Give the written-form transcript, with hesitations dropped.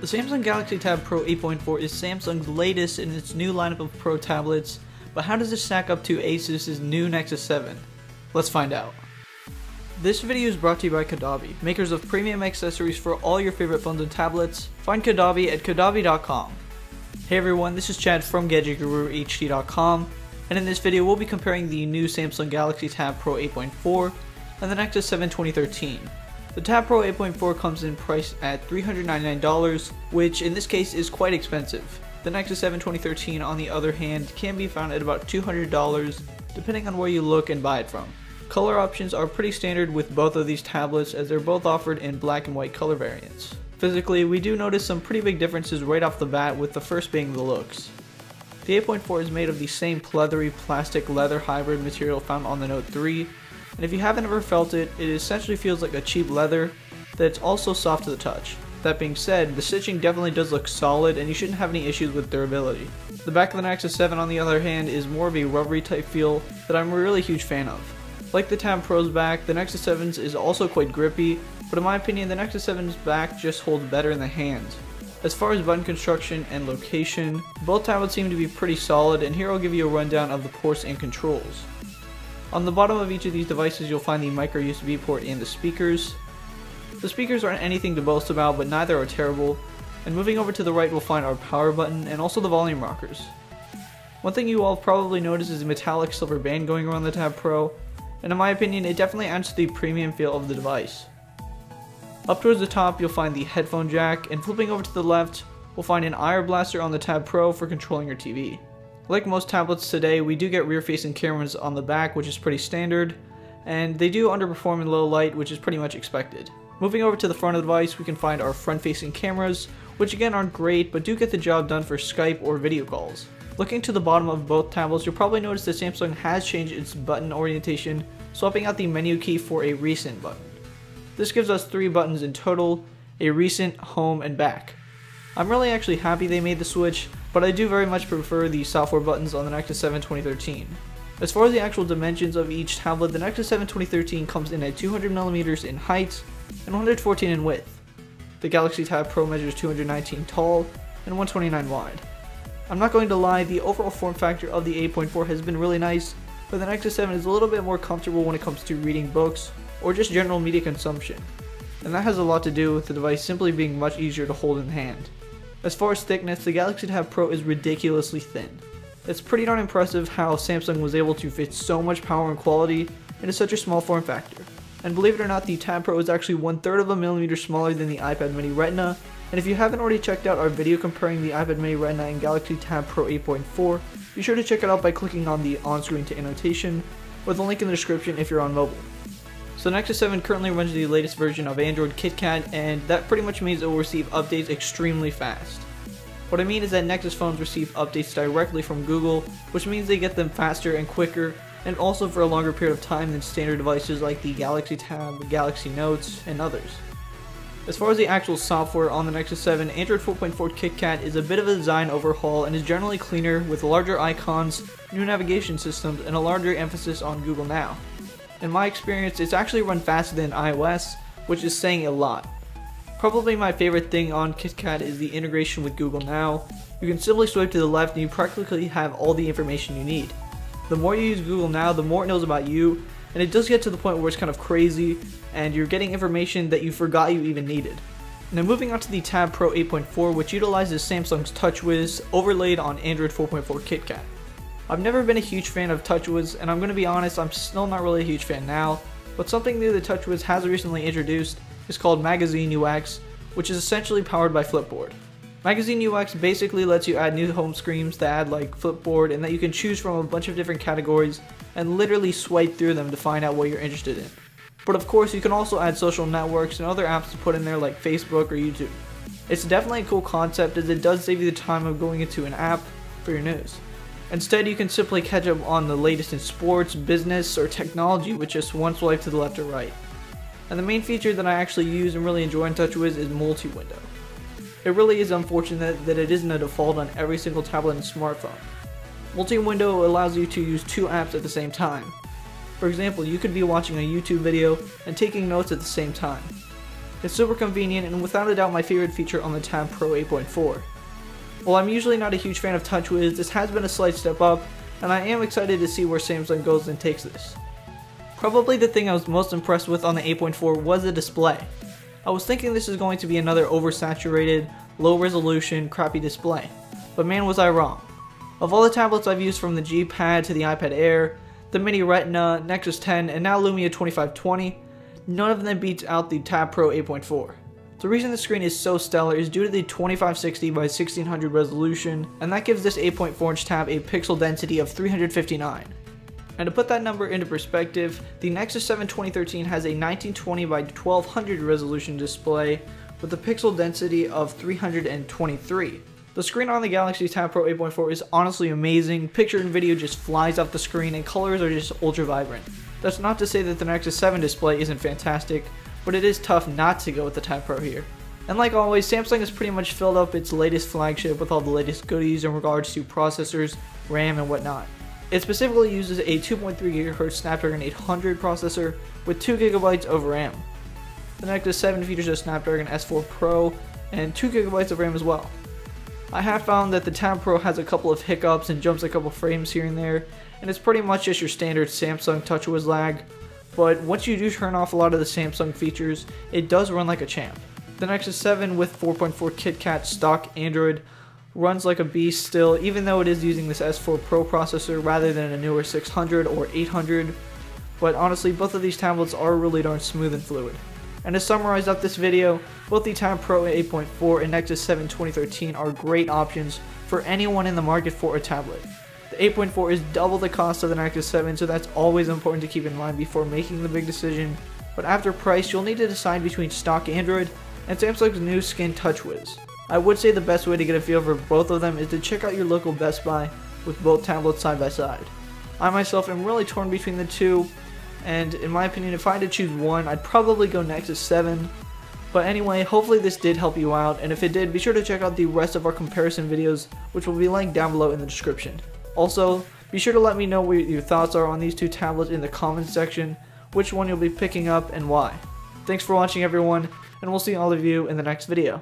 The Samsung Galaxy TabPro 8.4 is Samsung's latest in its new lineup of Pro tablets, but how does this stack up to Asus's new Nexus 7? Let's find out. This video is brought to you by Kadabi, makers of premium accessories for all your favorite phones and tablets. Find Kadabi at kadabi.com. Hey everyone, this is Chad from GadgetGuruHD.com, and in this video we'll be comparing the new Samsung Galaxy TabPro 8.4 and the Nexus 7 2013. The TabPro 8.4 comes in priced at $399, which in this case is quite expensive. The Nexus 7 2013 on the other hand can be found at about $200 depending on where you look and buy it from. Color options are pretty standard with both of these tablets as they're both offered in black and white color variants. Physically, we do notice some pretty big differences right off the bat, with the first being the looks. The 8.4 is made of the same pleathery plastic leather hybrid material found on the Note 3, and if you haven't ever felt it, it essentially feels like a cheap leather that's also soft to the touch. That being said, the stitching definitely does look solid and you shouldn't have any issues with durability. The back of the Nexus 7 on the other hand is more of a rubbery type feel that I'm a really huge fan of. Like the TabPro's back, the Nexus 7's is also quite grippy, but in my opinion the Nexus 7's back just holds better in the hand. As far as button construction and location, both tablets seem to be pretty solid, and here I'll give you a rundown of the ports and controls. On the bottom of each of these devices you'll find the micro USB port and the speakers. The speakers aren't anything to boast about, but neither are terrible, and moving over to the right we'll find our power button and also the volume rockers. One thing you all probably noticed is the metallic silver band going around the TabPro, and in my opinion it definitely adds to the premium feel of the device. Up towards the top you'll find the headphone jack, and flipping over to the left we'll find an IR blaster on the TabPro for controlling your TV. Like most tablets today, we do get rear-facing cameras on the back, which is pretty standard, and they do underperform in low light, which is pretty much expected. Moving over to the front of the device, we can find our front-facing cameras, which again aren't great, but do get the job done for Skype or video calls. Looking to the bottom of both tablets, you'll probably notice that Samsung has changed its button orientation, swapping out the menu key for a recent button. This gives us 3 buttons in total: a recent, home, and back. I'm really actually happy they made the switch, but I do very much prefer the software buttons on the Nexus 7 2013. As far as the actual dimensions of each tablet, the Nexus 7 2013 comes in at 200mm in height and 114 in width. The Galaxy TabPro measures 219 tall and 129 wide. I'm not going to lie, the overall form factor of the 8.4 has been really nice, but the Nexus 7 is a little bit more comfortable when it comes to reading books or just general media consumption, and that has a lot to do with the device simply being much easier to hold in hand. As far as thickness, the Galaxy TabPro is ridiculously thin. It's pretty darn impressive how Samsung was able to fit so much power and quality into such a small form factor. And believe it or not, the TabPro is actually 1/3 of a millimeter smaller than the iPad mini Retina, and if you haven't already checked out our video comparing the iPad mini Retina and Galaxy TabPro 8.4, be sure to check it out by clicking on the on-screen to annotation, or the link in the description if you're on mobile. So Nexus 7 currently runs the latest version of Android KitKat, and that pretty much means it will receive updates extremely fast. What I mean is that Nexus phones receive updates directly from Google, which means they get them faster and quicker, and also for a longer period of time than standard devices like the Galaxy Tab, Galaxy Notes, and others. As far as the actual software on the Nexus 7, Android 4.4 KitKat is a bit of a design overhaul and is generally cleaner with larger icons, new navigation systems, and a larger emphasis on Google Now. In my experience, it's actually run faster than iOS, which is saying a lot. Probably my favorite thing on KitKat is the integration with Google Now. You can simply swipe to the left and you practically have all the information you need. The more you use Google Now, the more it knows about you, and it does get to the point where it's kind of crazy and you're getting information that you forgot you even needed. Now moving on to the TabPro 8.4, which utilizes Samsung's Touchwiz overlaid on Android 4.4 KitKat. I've never been a huge fan of Touchwiz, and I'm going to be honest, I'm still not really a huge fan now, but something new that Touchwiz has recently introduced is called Magazine UX, which is essentially powered by Flipboard. Magazine UX basically lets you add new home screens to add like Flipboard, and that you can choose from a bunch of different categories and literally swipe through them to find out what you're interested in. But of course you can also add social networks and other apps to put in there like Facebook or YouTube. It's definitely a cool concept as it does save you the time of going into an app for your news. Instead, you can simply catch up on the latest in sports, business, or technology with just one swipe to the left or right. And the main feature that I actually use and really enjoy in Touchwiz is multi-window. It really is unfortunate that it isn't a default on every single tablet and smartphone. Multi-window allows you to use 2 apps at the same time. For example, you could be watching a YouTube video and taking notes at the same time. It's super convenient and without a doubt my favorite feature on the TabPro 8.4. While I'm usually not a huge fan of Touchwiz, this has been a slight step up, and I am excited to see where Samsung goes and takes this. Probably the thing I was most impressed with on the 8.4 was the display. I was thinking this is going to be another oversaturated, low resolution, crappy display, but man was I wrong. Of all the tablets I've used from the G Pad to the iPad Air, the Mini Retina, Nexus 10, and now Lumia 2520, none of them beats out the TabPro 8.4. The reason the screen is so stellar is due to the 2560 by 1600 resolution, and that gives this 8.4 inch tab a pixel density of 359. And to put that number into perspective, the Nexus 7 2013 has a 1920 by 1200 resolution display with a pixel density of 323. The screen on the Galaxy TabPro 8.4 is honestly amazing, picture and video just flies off the screen and colors are just ultra vibrant. That's not to say that the Nexus 7 display isn't fantastic, but it is tough not to go with the TabPro here. And like always, Samsung has pretty much filled up its latest flagship with all the latest goodies in regards to processors, RAM, and whatnot. It specifically uses a 2.3 GHz Snapdragon 800 processor with 2 GB of RAM. The Nexus 7 features a Snapdragon S4 Pro and 2 GB of RAM as well. I have found that the TabPro has a couple of hiccups and jumps a couple frames here and there, and it's pretty much just your standard Samsung Touchwiz lag, but once you do turn off a lot of the Samsung features, it does run like a champ. The Nexus 7 with 4.4 KitKat stock Android runs like a beast still, even though it is using this S4 Pro processor rather than a newer 600 or 800, but honestly both of these tablets are really darn smooth and fluid. And to summarize up this video, both the TabPro 8.4 and Nexus 7 2013 are great options for anyone in the market for a tablet. The 8.4 is double the cost of the Nexus 7, so that's always important to keep in mind before making the big decision, but after price you'll need to decide between stock Android and Samsung's new skin Touchwiz. I would say the best way to get a feel for both of them is to check out your local Best Buy with both tablets side by side. I myself am really torn between the two, and in my opinion if I had to choose one I'd probably go Nexus 7. But anyway, hopefully this did help you out, and if it did, be sure to check out the rest of our comparison videos which will be linked down below in the description. Also, be sure to let me know what your thoughts are on these two tablets in the comments section, which one you'll be picking up and why. Thanks for watching everyone, and we'll see all of you in the next video.